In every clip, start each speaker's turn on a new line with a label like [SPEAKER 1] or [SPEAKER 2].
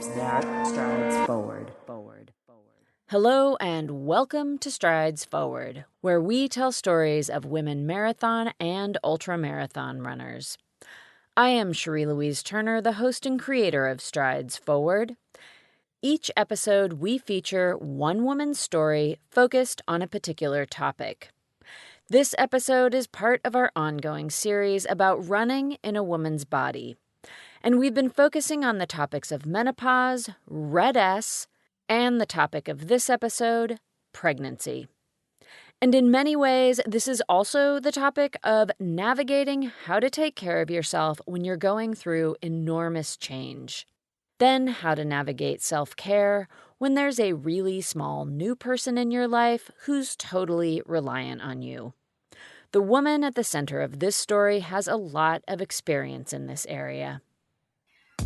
[SPEAKER 1] Strides Forward.
[SPEAKER 2] Hello and welcome to Strides Forward, where we tell stories of women marathon and ultramarathon runners. I am Cherie Louise Turner, the host and creator of Strides Forward. Each episode, we feature one woman's story focused on a particular topic. This episode is part of our ongoing series about running in a woman's body. And we've been focusing on the topics of menopause, Red S, and the topic of this episode, pregnancy. And in many ways, this is also the topic of navigating how to take care of yourself when you're going through enormous change. Then how to navigate self-care when there's a really small new person in your life who's totally reliant on you. The woman at the center of this story has a lot of experience in this area.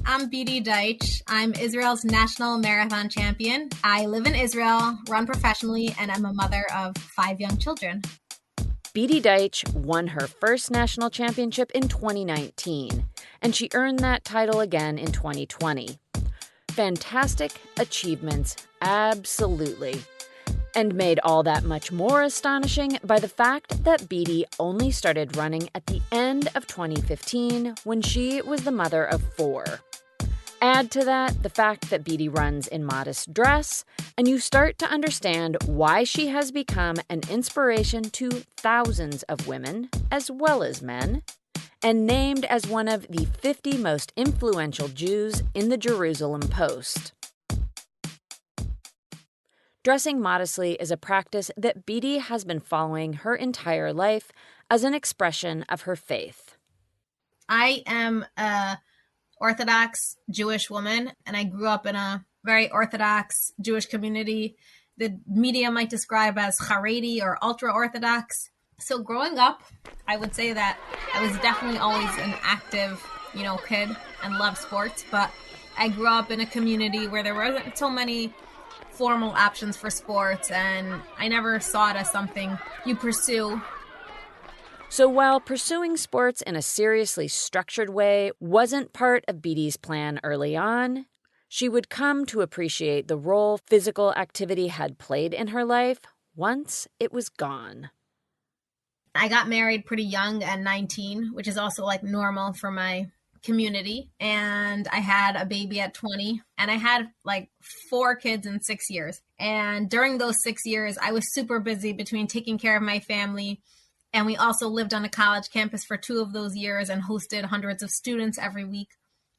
[SPEAKER 3] I'm Beatie Deutsch. I'm Israel's national marathon champion. I live in Israel, run professionally, and I'm a mother of 5 young children.
[SPEAKER 2] Beatie Deutsch won her first national championship in 2019, and she earned that title again in 2020. Fantastic achievements, absolutely. And made all that much more astonishing by the fact that Beatie only started running at the end of 2015 when she was the mother of 4. Add to that the fact that Beatie runs in modest dress, and you start to understand why she has become an inspiration to thousands of women, as well as men, and named as one of the 50 most influential Jews in the Jerusalem Post. Dressing modestly is a practice that Beatie has been following her entire life as an expression of her faith.
[SPEAKER 3] I am a Orthodox Jewish woman, and I grew up in a very Orthodox Jewish community. The media might describe as Haredi or ultra-Orthodox. So growing up, I would say that I was definitely always an active, kid and loved sports, but I grew up in a community where there wasn't so many formal options for sports, and I never saw it as something you pursue.
[SPEAKER 2] So while pursuing sports in a seriously structured way wasn't part of Beatie's plan early on, she would come to appreciate the role physical activity had played in her life once it was gone.
[SPEAKER 3] I got married pretty young at 19, which is also normal for my community, and I had a baby at 20, and I had 4 kids in 6 years. And during those 6 years, I was super busy between taking care of my family, and we also lived on a college campus for 2 of those years and hosted hundreds of students every week.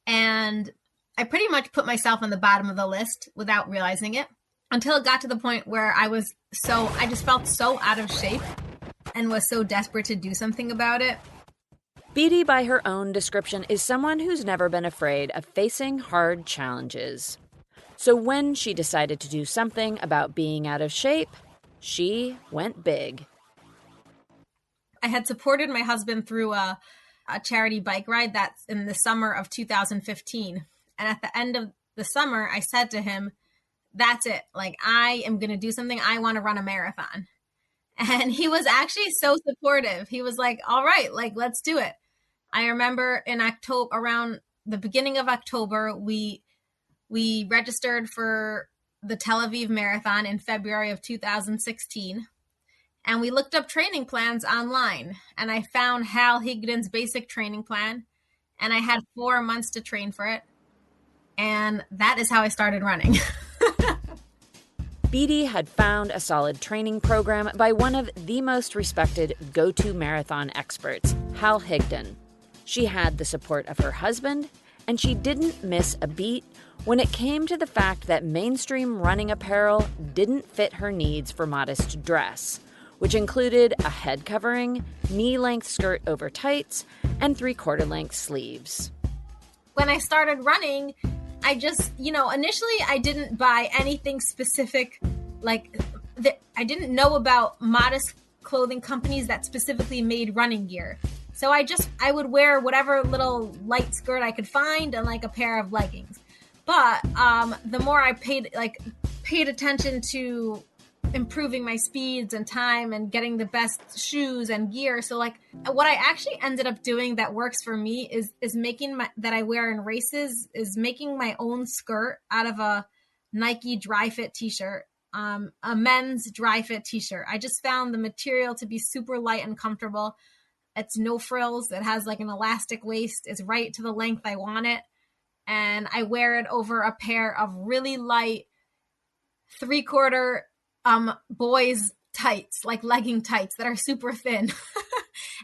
[SPEAKER 3] And I pretty much put myself on the bottom of the list without realizing it, until it got to the point where I just felt so out of shape and was so desperate to do something about it.
[SPEAKER 2] Beatie, by her own description, is someone who's never been afraid of facing hard challenges. So when she decided to do something about being out of shape, she went big.
[SPEAKER 3] I had supported my husband through a charity bike ride that's in the summer of 2015. And at the end of the summer, I said to him, that's it. I am going to do something. I want to run a marathon. And he was actually so supportive. He was like, all right, let's do it. I remember in October, around the beginning of October, we registered for the Tel Aviv Marathon in February of 2016. And we looked up training plans online. And I found Hal Higdon's basic training plan. And I had 4 months to train for it. And that is how I started running.
[SPEAKER 2] Beatie had found a solid training program by one of the most respected go-to marathon experts, Hal Higdon. She had the support of her husband, and she didn't miss a beat when it came to the fact that mainstream running apparel didn't fit her needs for modest dress, which included a head covering, knee-length skirt over tights, and 3/4-length sleeves.
[SPEAKER 3] When I started running, I just, initially I didn't buy anything specific. I didn't know about modest clothing companies that specifically made running gear. So I would wear whatever little light skirt I could find and a pair of leggings. But the more I paid attention to improving my speeds and time and getting the best shoes and gear. So like what I actually ended up doing that works for me is making that I wear in races is making my own skirt out of a Nike dry fit t-shirt, a men's dry fit t-shirt. I just found the material to be super light and comfortable. It's no frills. It has like an elastic waist. It's right to the length I want it. And I wear it over a pair of really light 3/4 boys tights, like legging tights that are super thin.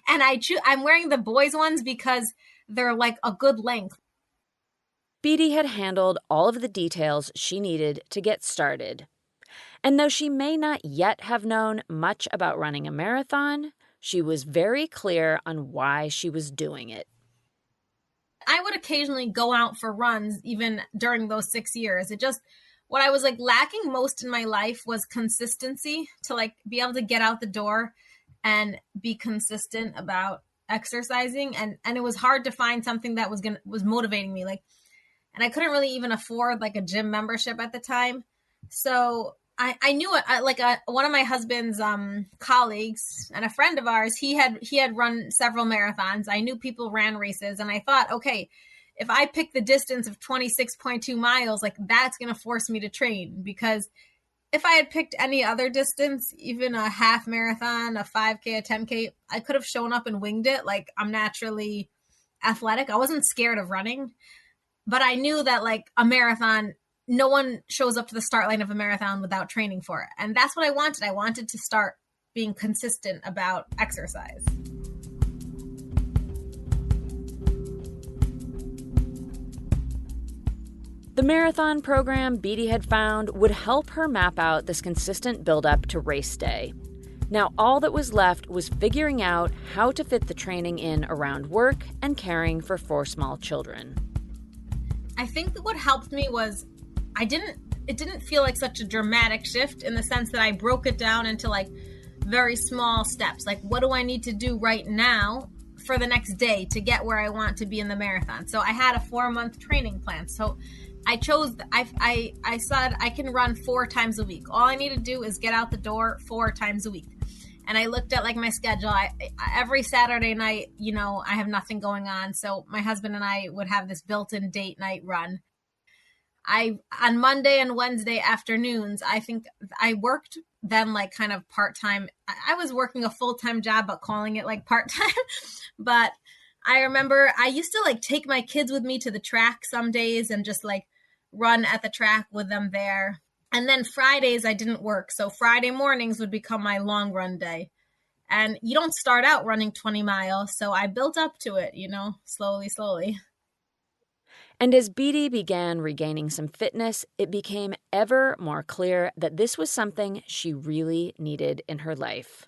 [SPEAKER 3] And I'm wearing the boys ones because they're like a good length.
[SPEAKER 2] Beatie had handled all of the details she needed to get started. And though she may not yet have known much about running a marathon, she was very clear on why she was doing it.
[SPEAKER 3] I would occasionally go out for runs even during those 6 years. What I was like lacking most in my life was consistency, to like be able to get out the door and be consistent about exercising. And it was hard to find something that was motivating me. Like, and I couldn't really even afford like a gym membership at the time. So I knew it. One of my husband's colleagues and a friend of ours, he had run several marathons. I knew people ran races, and I thought, okay, if I pick the distance of 26.2 miles, like that's going to force me to train. Because if I had picked any other distance, even a half marathon, a 5K, a 10K, I could have shown up and winged it. Like I'm naturally athletic. I wasn't scared of running, but I knew that like a marathon, no one shows up to the start line of a marathon without training for it. And that's what I wanted. I wanted to start being consistent about exercise.
[SPEAKER 2] The marathon program Beatie had found would help her map out this consistent buildup to race day. Now, all that was left was figuring out how to fit the training in around work and caring for 4 small children.
[SPEAKER 3] I think that what helped me was it didn't feel like such a dramatic shift, in the sense that I broke it down into like very small steps. Like, what do I need to do right now for the next day to get where I want to be in the marathon? So I had a 4-month training plan. So I said I can run 4 times a week. All I need to do is get out the door 4 times a week. And I looked at like my schedule. Every Saturday night, I have nothing going on. So my husband and I would have this built-in date night run. On Monday and Wednesday afternoons, I think I worked then like kind of part-time. I was working a full-time job, but calling it like part-time. But I remember I used to like take my kids with me to the track some days and just like run at the track with them there. And then Fridays I didn't work. So Friday mornings would become my long run day. And you don't start out running 20 miles. So I built up to it, slowly.
[SPEAKER 2] And as Beatie began regaining some fitness, it became ever more clear that this was something she really needed in her life.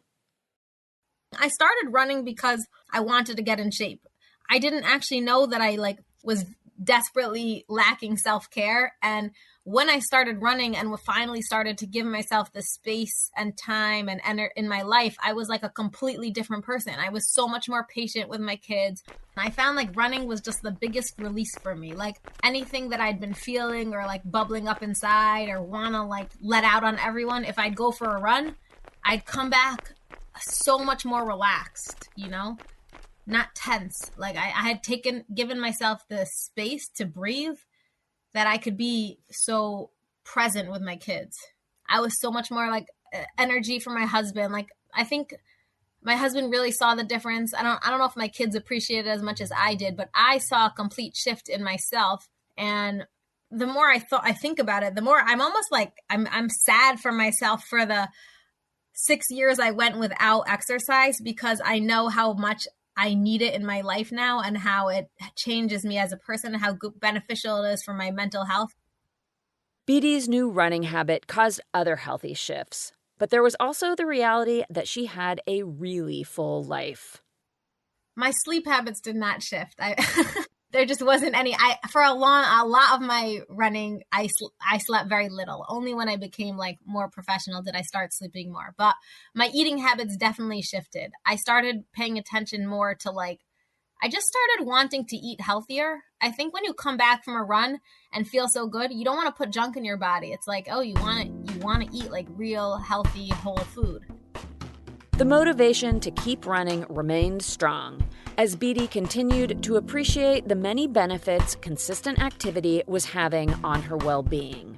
[SPEAKER 3] I started running because I wanted to get in shape. I didn't actually know that I was desperately lacking self-care. And when I started running and finally started to give myself the space and time and in my life, I was like a completely different person. I was so much more patient with my kids. I found like running was just the biggest release for me. Like anything that I'd been feeling or like bubbling up inside or want to like let out on everyone, if I'd go for a run, I'd come back so much more relaxed, not tense. Like I had given myself the space to breathe, that I could be so present with my kids. I was so much more like energy for my husband. Like I think my husband really saw the difference. I don't know if my kids appreciated it as much as I did, but I saw a complete shift in myself. And the more I think about it, the more I'm almost like I'm sad for myself for the 6 years I went without exercise, because I know how much I need it in my life now and how it changes me as a person and how beneficial it is for my mental health.
[SPEAKER 2] Beatie's new running habit caused other healthy shifts, but there was also the reality that she had a really full life.
[SPEAKER 3] My sleep habits did not shift. There just wasn't any. For a lot of my running, I slept very little. Only when I became like more professional did I start sleeping more. But my eating habits definitely shifted. I started paying attention more to like, I just started wanting to eat healthier. I think when you come back from a run and feel so good, you don't want to put junk in your body. It's like, oh, you want to eat like real healthy whole food.
[SPEAKER 2] The motivation to keep running remained strong as Beatie continued to appreciate the many benefits consistent activity was having on her well-being.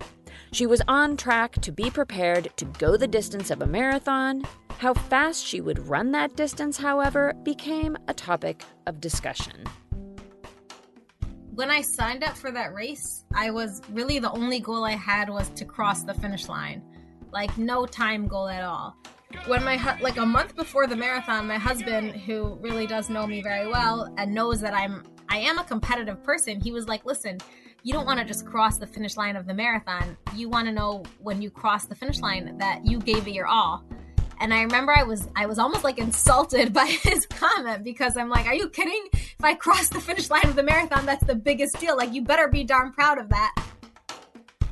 [SPEAKER 2] She was on track to be prepared to go the distance of a marathon. How fast she would run that distance, however, became a topic of discussion.
[SPEAKER 3] When I signed up for that race, I was really the only goal I had was to cross the finish line. Like no time goal at all. When like a month before the marathon, my husband, who really does know me very well and knows that I am a competitive person, he was like, listen, you don't want to just cross the finish line of the marathon. You want to know when you cross the finish line that you gave it your all. And I remember I was almost like insulted by his comment because I'm like, are you kidding? If I cross the finish line of the marathon, that's the biggest deal. Like, you better be darn proud of that.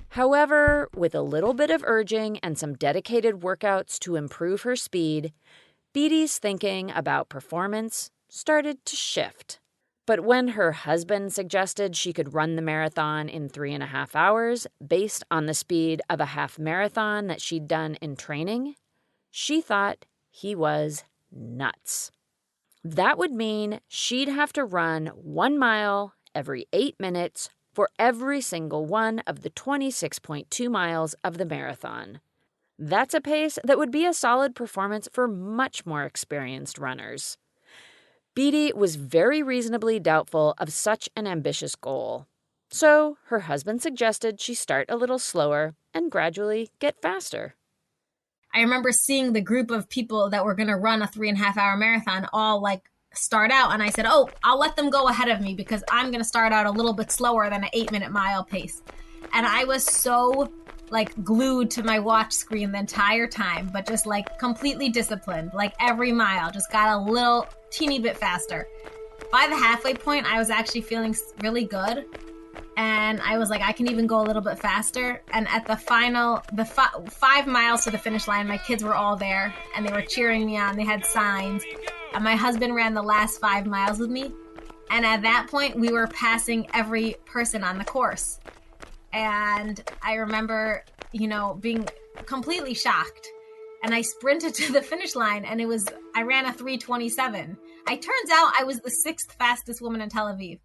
[SPEAKER 2] However, with a little bit of urging and some dedicated workouts to improve her speed, Beatie's thinking about performance started to shift. But when her husband suggested she could run the marathon in 3.5 hours based on the speed of a half marathon that she'd done in training, she thought he was nuts. That would mean she'd have to run 1 mile every 8 minutes for every single one of the 26.2 miles of the marathon. That's a pace that would be a solid performance for much more experienced runners. Beatie was very reasonably doubtful of such an ambitious goal. So her husband suggested she start a little slower and gradually get faster.
[SPEAKER 3] I remember seeing the group of people that were going to run a 3.5 hour marathon all like start out. And I said, oh, I'll let them go ahead of me because I'm going to start out a little bit slower than an 8-minute mile pace. And I was so like glued to my watch screen the entire time, but just like completely disciplined, like every mile, just got a little teeny bit faster. By the halfway point, I was actually feeling really good. And I was like, I can even go a little bit faster. And at the final, 5 miles to the finish line, my kids were all there and they were cheering me on. They had signs. And my husband ran the last 5 miles with me. And at that point, we were passing every person on the course. And I remember, being completely shocked. And I sprinted to the finish line and I ran a 3:27. It turns out I was the 6th fastest woman in Tel Aviv.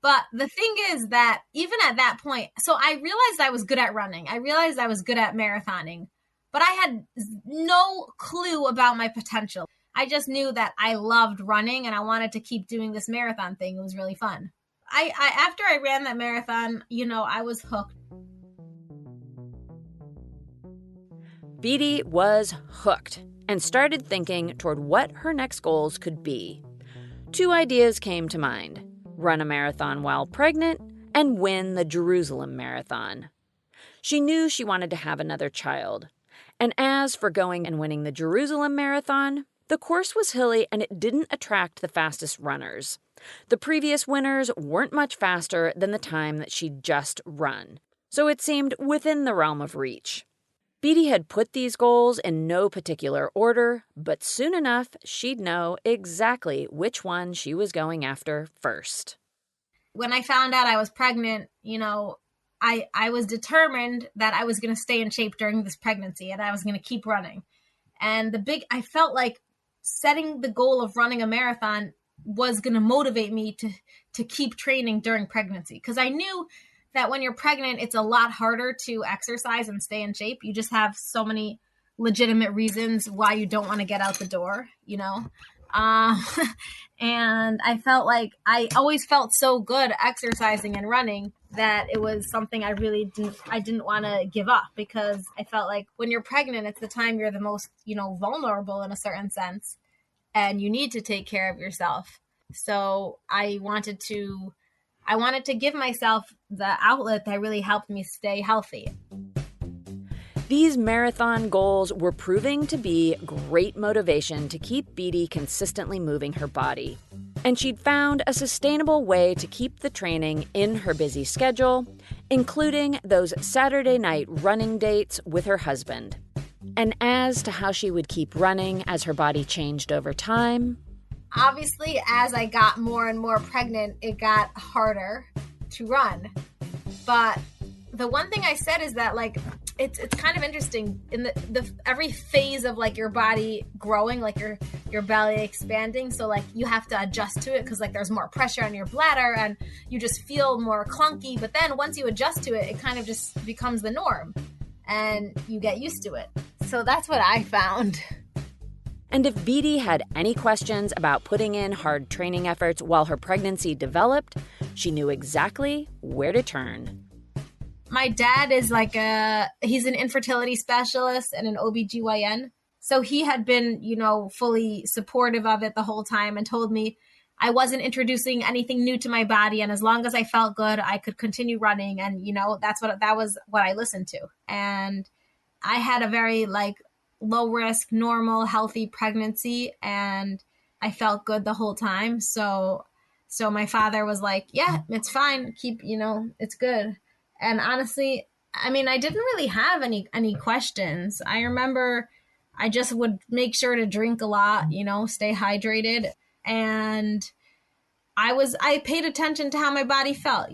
[SPEAKER 3] But the thing is that even at that point, so I realized I was good at running. I realized I was good at marathoning, but I had no clue about my potential. I just knew that I loved running and I wanted to keep doing this marathon thing. It was really fun. After I ran that marathon, I was hooked.
[SPEAKER 2] Beatie was hooked and started thinking toward what her next goals could be. 2 ideas came to mind: run a marathon while pregnant and win the Jerusalem Marathon. She knew she wanted to have another child. And as for going and winning the Jerusalem Marathon, the course was hilly and it didn't attract the fastest runners. The previous winners weren't much faster than the time that she'd just run, so it seemed within the realm of reach. Beatie had put these goals in no particular order, but soon enough she'd know exactly which one she was going after first.
[SPEAKER 3] When I found out I was pregnant, I was determined that I was going to stay in shape during this pregnancy and I was going to keep running. And I felt like setting the goal of running a marathon was going to motivate me to keep training during pregnancy. Because I knew that when you're pregnant, it's a lot harder to exercise and stay in shape. You just have so many legitimate reasons why you don't want to get out the door, and I felt like I always felt so good exercising and running that it was something I didn't want to give up, because I felt like when you're pregnant, it's the time you're the most, vulnerable in a certain sense, and you need to take care of yourself. So I wanted to give myself the outlet that really helped me stay healthy.
[SPEAKER 2] These marathon goals were proving to be great motivation to keep Beatie consistently moving her body. And she'd found a sustainable way to keep the training in her busy schedule, including those Saturday night running dates with her husband. And as to how she would keep running as her body changed over time,
[SPEAKER 3] Obviously, as I got more and more pregnant, it got harder to run. But the one thing I said is that, like, it's kind of interesting in the every phase of like your body growing, like your belly expanding, so like you have to adjust to it because like there's more pressure on your bladder and you just feel more clunky. But then once you adjust to it, it kind of just becomes the norm and you get used to it. So that's what I found.
[SPEAKER 2] And if Beatie had any questions about putting in hard training efforts while her pregnancy developed, she knew exactly where to turn.
[SPEAKER 3] My dad is he's an infertility specialist and an OBGYN. So he had been, fully supportive of it the whole time and told me I wasn't introducing anything new to my body. And as long as I felt good, I could continue running. And, that was what I listened to. And I had a very low risk, normal, healthy pregnancy. And I felt good the whole time. So my father was like, yeah, it's fine. Keep, it's good. And honestly, I mean, I didn't really have any questions. I remember I just would make sure to drink a lot, stay hydrated. And I paid attention to how my body felt,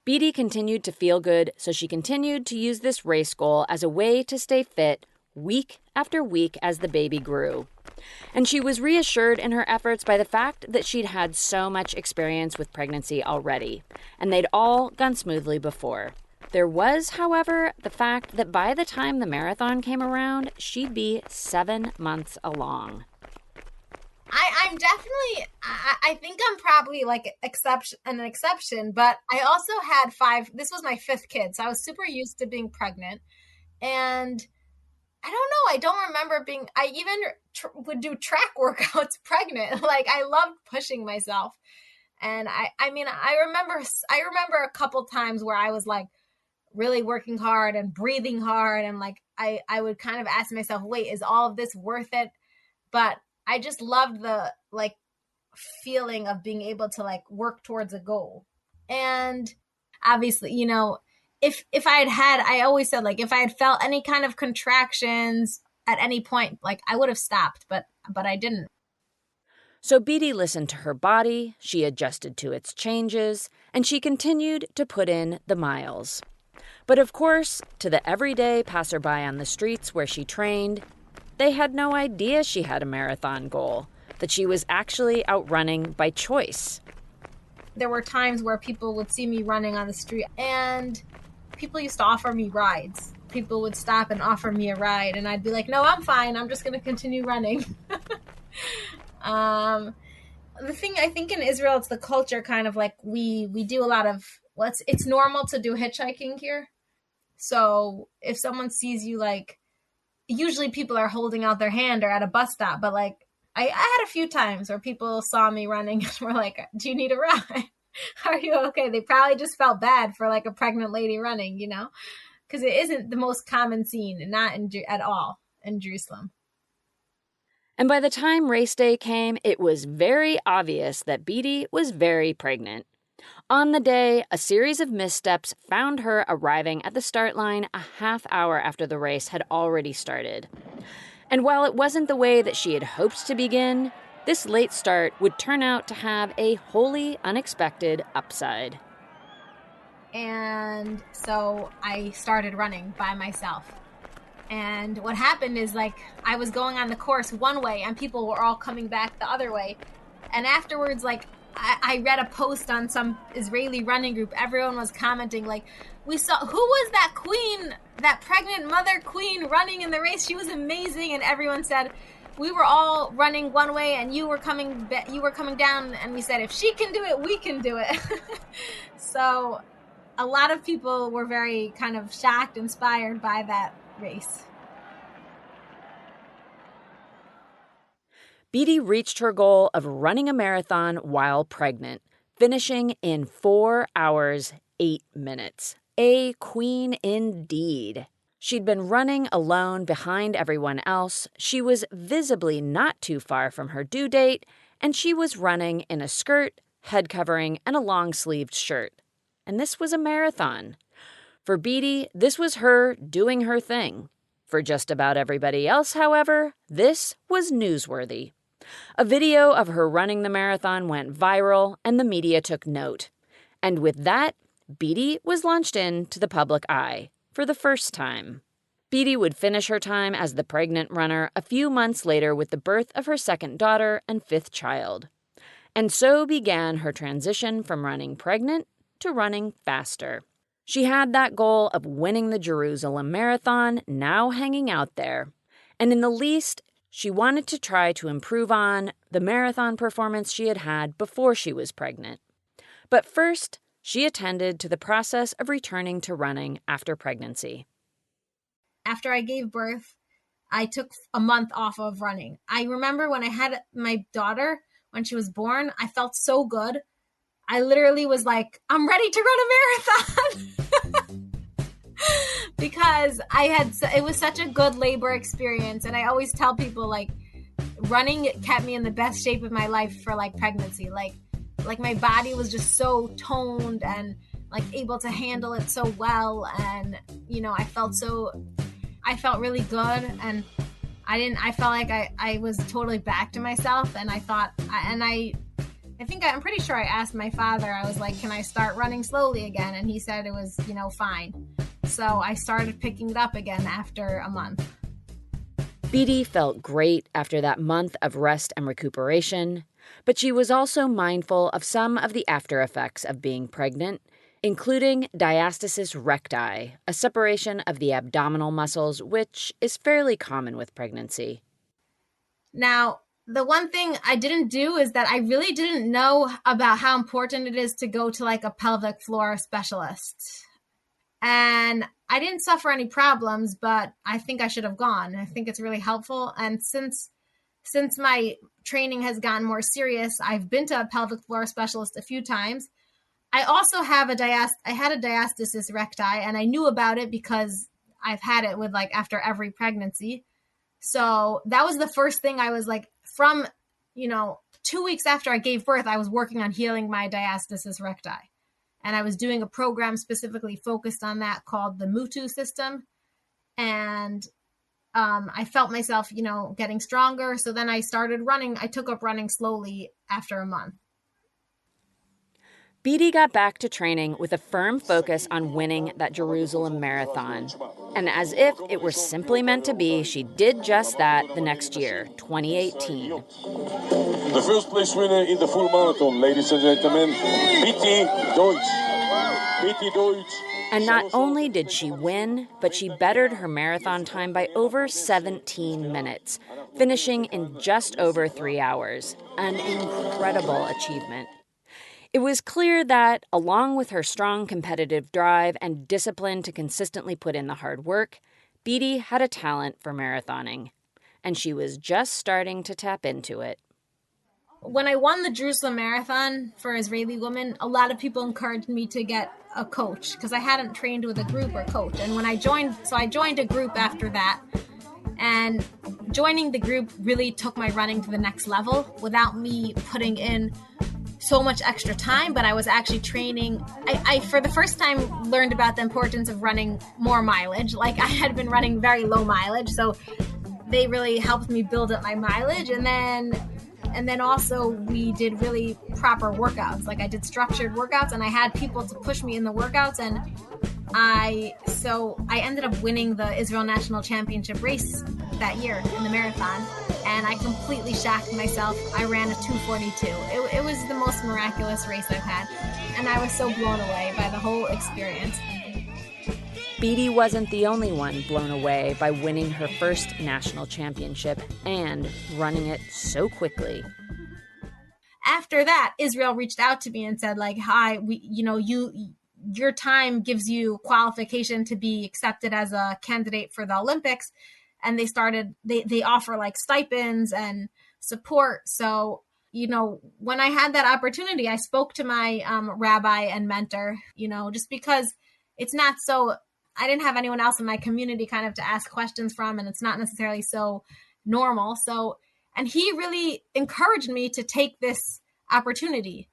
[SPEAKER 2] Beatie continued to feel good, so she continued to use this race goal as a way to stay fit week after week as the baby grew. And she was reassured in her efforts by the fact that she'd had so much experience with pregnancy already, and they'd all gone smoothly before. There was, however, the fact that by the time the marathon came around, she'd be 7 months along.
[SPEAKER 3] I'm definitely, I think I'm probably an exception, but I also had this was my 5th kid, so I was super used to being pregnant. And I don't know, I don't remember I even would do track workouts pregnant. Like, I loved pushing myself. And I mean, I remember a couple times where I was like really working hard and breathing hard. And like, I would kind of ask myself, wait, is all of this worth it? But I just loved the feeling of being able to work towards a goal. And obviously, if I always said, if I had felt any kind of contractions at any point, I would have stopped, but I didn't.
[SPEAKER 2] So Beatie listened to her body, she adjusted to its changes, and she continued to put in the miles. But of course, to the everyday passerby on the streets where she trained, they had no idea she had a marathon goal, that she was actually out running by choice.
[SPEAKER 3] There were times where people would see me running on the street and people used to offer me rides. People would stop and offer me a ride and I'd be like, no, I'm fine. I'm just going to continue running. The thing I think in Israel, it's the culture kind of we do a lot of, it's normal to do hitchhiking here. So if someone sees you, usually people are holding out their hand or at a bus stop, but I had a few times where people saw me running and were like, do you need a ride? Are you okay? They probably just felt bad for a pregnant lady running, because it isn't the most common scene, not at all in Jerusalem.
[SPEAKER 2] And by the time race day came, it was very obvious that Beatie was very pregnant. On the day, a series of missteps found her arriving at the start line a half hour after the race had already started. And while it wasn't the way that she had hoped to begin, this late start would turn out to have a wholly unexpected upside.
[SPEAKER 3] And so I started running by myself. And what happened is I was going on the course one way and people were all coming back the other way. And afterwards, I read a post on some Israeli running group. Everyone was commenting we saw, who was that queen, that pregnant mother queen running in the race? She was amazing. And everyone said, we were all running one way and you were coming down. And we said, if she can do it, we can do it. So a lot of people were very kind of shocked, inspired by that race.
[SPEAKER 2] Beatie reached her goal of running a marathon while pregnant, finishing in 4 hours, 8 minutes. A queen indeed. She'd been running alone behind everyone else, she was visibly not too far from her due date, and she was running in a skirt, head covering, and a long-sleeved shirt. And this was a marathon. For Beatie, this was her doing her thing. For just about everybody else, however, this was newsworthy. A video of her running the marathon went viral, and the media took note. And with that, Beatie was launched into the public eye for the first time. Beatie would finish her time as the pregnant runner a few months later with the birth of her second daughter and fifth child. And so began her transition from running pregnant to running faster. She had that goal of winning the Jerusalem Marathon now hanging out there. And in the least, she wanted to try to improve on the marathon performance she had had before she was pregnant. But first, she attended to the process of returning to running after pregnancy.
[SPEAKER 3] After I gave birth, I took a month off of running. I remember when I had my daughter, when she was born, I felt so good. I literally was like, I'm ready to run a marathon. Because it was such a good labor experience. And I always tell people, like, running kept me in the best shape of my life for like pregnancy. Like my body was just so toned and like able to handle it so well. And, I felt really good. And I felt like I was totally back to myself. And I thought, I'm pretty sure I asked my father, I was like, can I start running slowly again? And he said it was, fine. So I started picking it up again after a month.
[SPEAKER 2] Beatie felt great after that month of rest and recuperation, but she was also mindful of some of the after effects of being pregnant, including diastasis recti, a separation of the abdominal muscles, which is fairly common with pregnancy.
[SPEAKER 3] Now, the one thing I didn't do is that I really didn't know about how important it is to go to like a pelvic floor specialist. And I didn't suffer any problems, but I think I should have gone. I think it's really helpful. And since my training has gotten more serious, I've been to a pelvic floor specialist a few times. I also have I had a diastasis recti, and I knew about it because I've had it with like after every pregnancy. So that was the first thing I was like, from, 2 weeks after I gave birth, I was working on healing my diastasis recti. And I was doing a program specifically focused on that called the Mutu system. And I felt myself, getting stronger. So then I started running. I took up running slowly after a month.
[SPEAKER 2] Beatie got back to training with a firm focus on winning that Jerusalem Marathon. And as if it were simply meant to be, she did just that the next year, 2018.
[SPEAKER 1] The first place winner in the full marathon, ladies and gentlemen, Beatie Deutsch. Beatie Deutsch.
[SPEAKER 2] And not only did she win, but she bettered her marathon time by over 17 minutes, finishing in just over 3 hours. An incredible achievement. It was clear that, along with her strong competitive drive and discipline to consistently put in the hard work, Beatie had a talent for marathoning, and she was just starting to tap into it.
[SPEAKER 3] When I won the Jerusalem Marathon for Israeli women, a lot of people encouraged me to get a coach because I hadn't trained with a group or coach. And when I joined a group after that, and joining the group really took my running to the next level without me putting in so much extra time, but I was actually training. I for the first time learned about the importance of running more mileage. Like I had been running very low mileage, so they really helped me build up my mileage. And then also we did really proper workouts. Like I did structured workouts, and I had people to push me in the workouts. And I ended up winning the Israel National Championship race that year in the marathon. And I completely shocked myself. I ran a 2:42. It was the most miraculous race I've had. And I was so blown away by the whole experience.
[SPEAKER 2] Beatie wasn't the only one blown away by winning her first national championship and running it so quickly.
[SPEAKER 3] After that, Israel reached out to me and said, like, hi, your time gives you qualification to be accepted as a candidate for the Olympics. And they offer like stipends and support. So, when I had that opportunity, I spoke to my rabbi and mentor, just because it's not so, I didn't have anyone else in my community kind of to ask questions from, and it's not necessarily so normal. So, and he really encouraged me to take this opportunity.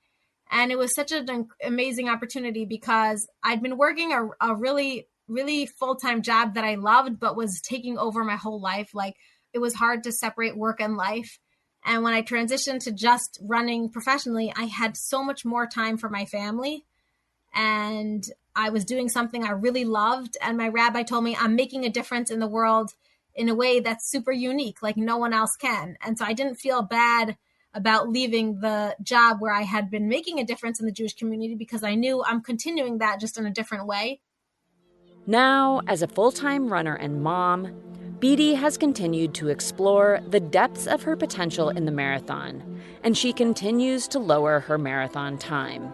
[SPEAKER 3] And it was such an amazing opportunity because I'd been working a really, really full-time job that I loved, but was taking over my whole life. Like it was hard to separate work and life. And when I transitioned to just running professionally, I had so much more time for my family. And I was doing something I really loved. And my rabbi told me I'm making a difference in the world in a way that's super unique, like no one else can. And so I didn't feel bad about leaving the job where I had been making a difference in the Jewish community, because I knew I'm continuing that just in a different way.
[SPEAKER 2] Now, as a full-time runner and mom, Beatie has continued to explore the depths of her potential in the marathon, and she continues to lower her marathon time.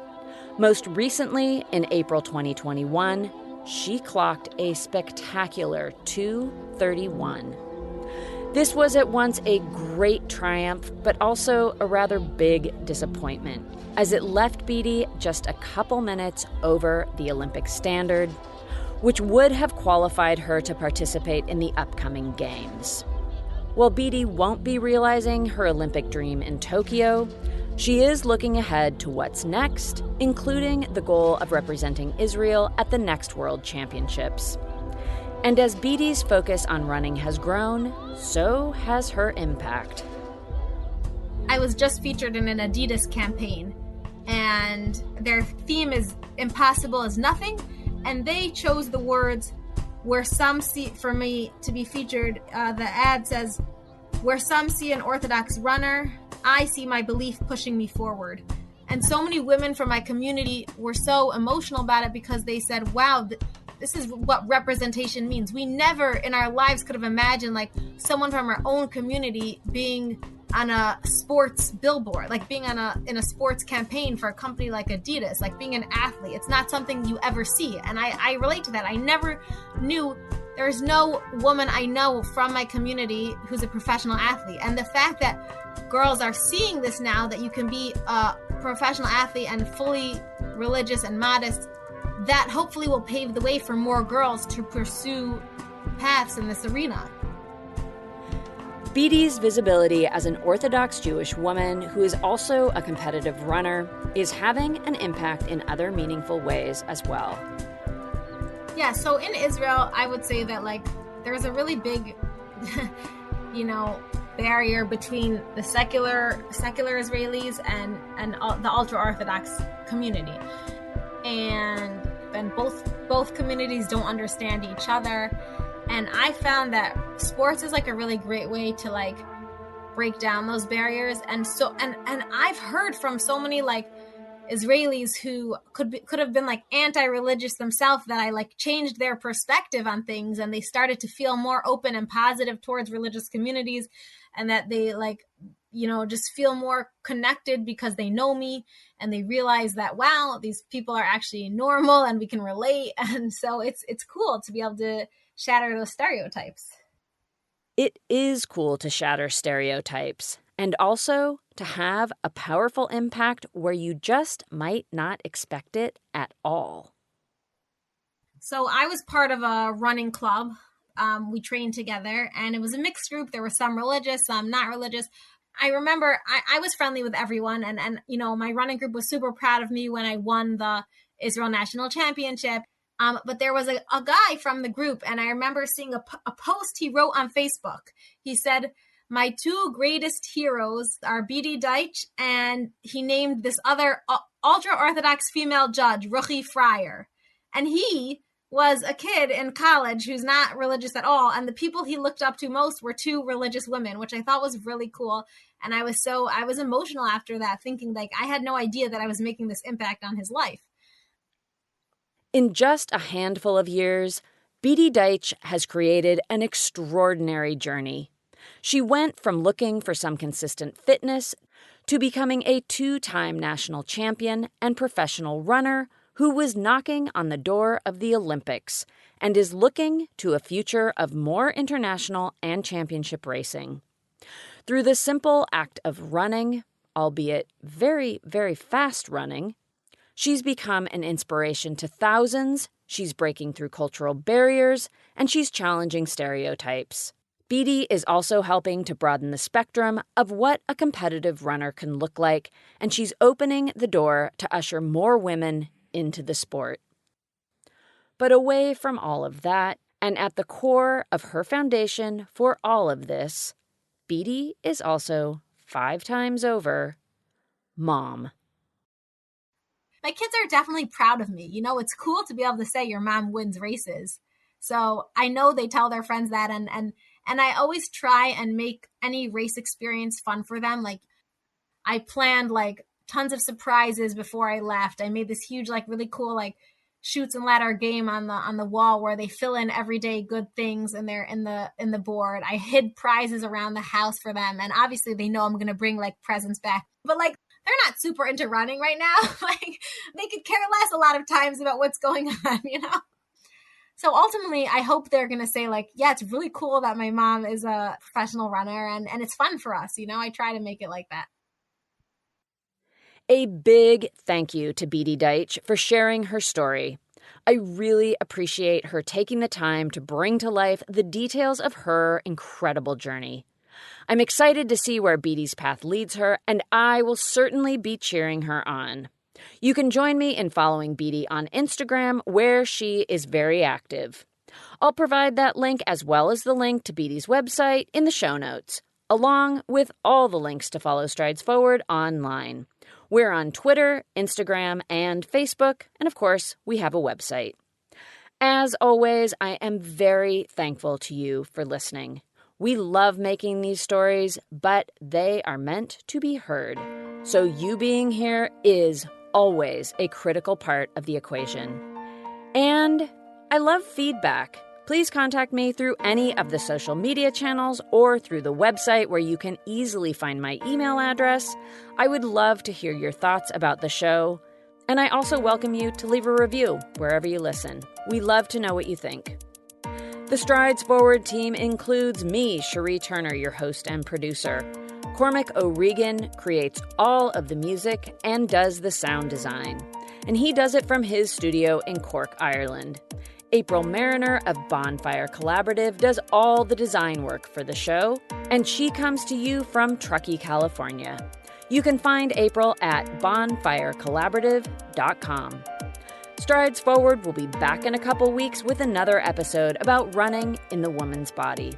[SPEAKER 2] Most recently, in April 2021, she clocked a spectacular 2:31. This was at once a great triumph, but also a rather big disappointment, as it left Beatie just a couple minutes over the Olympic standard, which would have qualified her to participate in the upcoming Games. While Beatie won't be realizing her Olympic dream in Tokyo, she is looking ahead to what's next, including the goal of representing Israel at the next World Championships. And as Beatie's focus on running has grown, so has her impact.
[SPEAKER 3] I was just featured in an Adidas campaign, and their theme is impossible is nothing. And they chose the words, where some see, for me to be featured, the ad says, where some see an orthodox runner, I see my belief pushing me forward. And so many women from my community were so emotional about it, because they said, wow, this is what representation means. We never in our lives could have imagined like someone from our own community being on a sports billboard, like being in a sports campaign for a company like Adidas, like being an athlete. It's not something you ever see. And I relate to that. I never knew, there's no woman I know from my community who's a professional athlete. And the fact that girls are seeing this now, that you can be a professional athlete and fully religious and modest, that hopefully will pave the way for more girls to pursue paths in this arena.
[SPEAKER 2] Beatie's visibility as an Orthodox Jewish woman who is also a competitive runner is having an impact in other meaningful ways as well.
[SPEAKER 3] Yeah, so in Israel, I would say that like there's a really big, barrier between the secular Israelis and the ultra-Orthodox community. And both communities don't understand each other. And I found that sports is like a really great way to like break down those barriers. And so and I've heard from so many like Israelis who could have been like anti-religious themselves, that I like changed their perspective on things, and they started to feel more open and positive towards religious communities, and that they like just feel more connected because they know me, and they realize that, wow, these people are actually normal and we can relate. And so it's cool to be able to shatter those stereotypes.
[SPEAKER 2] It is cool to shatter stereotypes, and also to have a powerful impact where you just might not expect it at all.
[SPEAKER 3] So I was part of a running club. We trained together, and it was a mixed group. There were some religious, some not religious. I remember I was friendly with everyone, and my running group was super proud of me when I won the Israel National Championship. But there was a guy from the group, and I remember seeing a post he wrote on Facebook. He said, my two greatest heroes are Beatie Deutsch, and he named this other ultra-Orthodox female judge, Ruchi Fryer. And he was a kid in college who's not religious at all. And the people he looked up to most were two religious women, which I thought was really cool. And I was emotional after that, thinking like I had no idea that I was making this impact on his life.
[SPEAKER 2] In just a handful of years, Beatie Deutsch has created an extraordinary journey. She went from looking for some consistent fitness to becoming a 2-time national champion and professional runner who was knocking on the door of the Olympics and is looking to a future of more international and championship racing. Through the simple act of running, albeit very, very fast running, she's become an inspiration to thousands, she's breaking through cultural barriers, and she's challenging stereotypes. Beatie is also helping to broaden the spectrum of what a competitive runner can look like, and she's opening the door to usher more women into the sport. But away from all of that, and at the core of her foundation for all of this, Beatie is also 5 times over, Mom.
[SPEAKER 3] My kids are definitely proud of me. You know, it's cool to be able to say your mom wins races. So I know they tell their friends that, and I always try and make any race experience fun for them. Like, I planned like tons of surprises before I left. I made this huge, like, really cool, like, shoots and ladder game on the wall where they fill in everyday good things in the board. I hid prizes around the house for them, and obviously they know I'm gonna bring like presents back. But like, they're not super into running right now. Like, they could care less a lot of times about what's going on, you know? So ultimately, I hope they're going to say, like, yeah, it's really cool that my mom is a professional runner, and it's fun for us. You know, I try to make it like that.
[SPEAKER 2] A big thank you to Beatie Deutsch for sharing her story. I really appreciate her taking the time to bring to life the details of her incredible journey. I'm excited to see where Beatie's path leads her, and I will certainly be cheering her on. You can join me in following Beatie on Instagram, where she is very active. I'll provide that link as well as the link to Beatie's website in the show notes, along with all the links to follow Strides Forward online. We're on Twitter, Instagram, and Facebook, and of course, we have a website. As always, I am very thankful to you for listening. We love making these stories, but they are meant to be heard. So you being here is always a critical part of the equation. And I love feedback. Please contact me through any of the social media channels or through the website where you can easily find my email address. I would love to hear your thoughts about the show. And I also welcome you to leave a review wherever you listen. We love to know what you think. The Strides Forward team includes me, Cherie Turner, your host and producer. Cormac O'Regan creates all of the music and does the sound design. And he does it from his studio in Cork, Ireland. April Mariner of Bonfire Collaborative does all the design work for the show, and she comes to you from Truckee, California. You can find April at bonfirecollaborative.com. Strides Forward will be back in a couple weeks with another episode about running in the woman's body.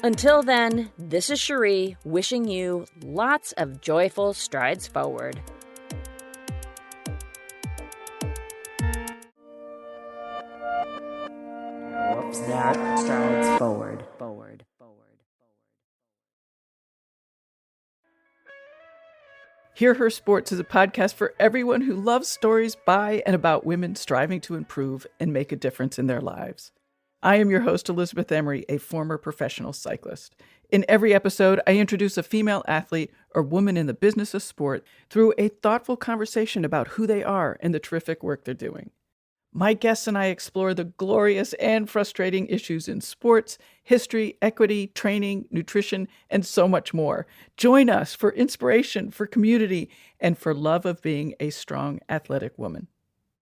[SPEAKER 2] Until then, this is Cherie wishing you lots of joyful strides forward. Whoops, that strides forward.
[SPEAKER 4] Hear Her Sports is a podcast for everyone who loves stories by and about women striving to improve and make a difference in their lives. I am your host, Elizabeth Emery, a former professional cyclist. In every episode, I introduce a female athlete or woman in the business of sport through a thoughtful conversation about who they are and the terrific work they're doing. My guests and I explore the glorious and frustrating issues in sports, history, equity, training, nutrition, and so much more. Join us for inspiration, for community, and for love of being a strong, athletic woman.